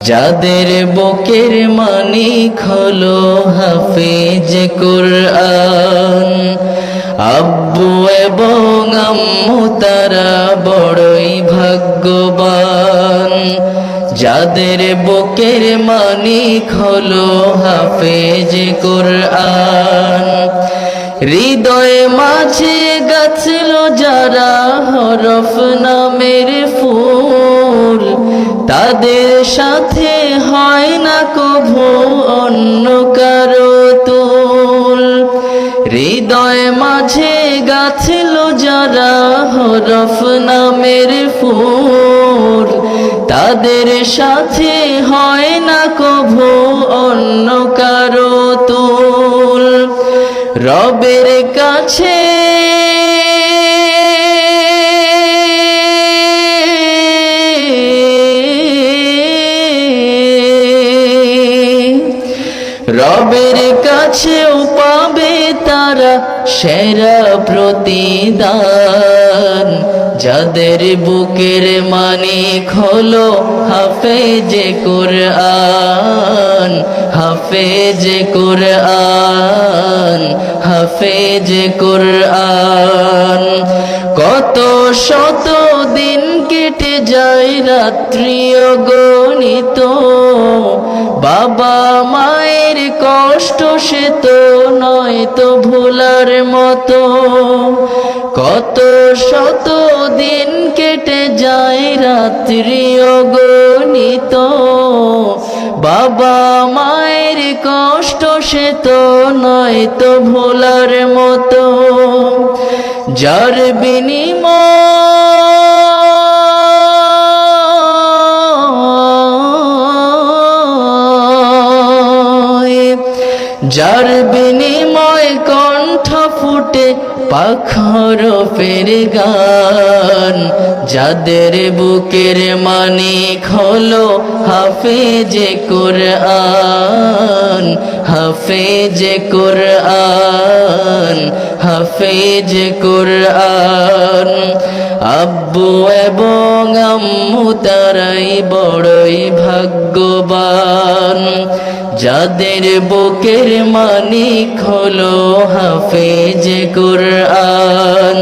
যাদের বুকের মানিক হলো হাফেজ কুরআন, আব্বু এবং আম্মু তারা বড়ই ভাগ্যবান। যাদের বুকের মানিক হলো হাফেজ কুরআন, হৃদয়ে মাঝে গাছল যারা হরফ নামের ফুল, তাদের সাথে হয় না কভু অন্য কারো তুল। হৃদয়ে মাঝে গাছল যারা হরফ নামের ফুল, তাদের সাথে হয় না কভু অন্য কারো তুল। রবের কাছে রবের কাছেও পাবে তারা সেরা প্রতিদান। যাদের বুকের মানিক হলো হাফেজ কুরআন, হাফেজ কুরআন, হাফেজ কুরআন। কত শত দিন কেটে যায় রাত্রি অগণিত, বাবা মায়ের কষ্ট সে তো নয় তো ভোলার মতো। কত শত দিন কেটে যায় রাত্রি অগণিত, বাবা মায়ের কষ্ট সে তো নয় তো ভোলার মতো। যার বিনিময় কণ্ঠ ফুটে পাখর ফের গান। যাদের বুকের মানিক হলো হাফেজ কুরআন, হাফেজ কুরআন, হাফেজ কুরআন। আব্বু এবং আম্মু তারাই বড়ই ভাগ্যবান। যাদের বুকের মানিক হলো হাফেজ কুরআন,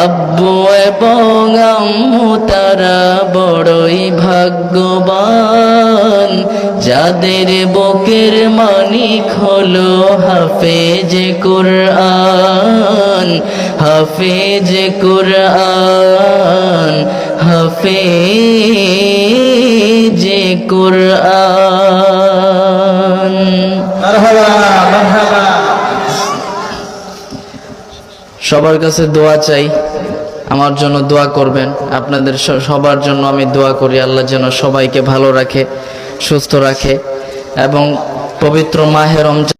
আব্বু এবং আম্মু তারা বড়ই ভাগ্যবান। যাদের বুকের মানিক হলো হাফেজ কুরআন, হাফেজ কুরআন, হাফেজ কুরআন। মারহাবা মারহাবা। সবার কাছে দোয়া চাই, আমার জন্য দোয়া করবেন। আপনাদের সবার জন্য আমি দোয়া করি, আল্লাহ যেন সবাইকে ভালো রাখে, সুস্থ রাখে এবং পবিত্র মাহে রমজান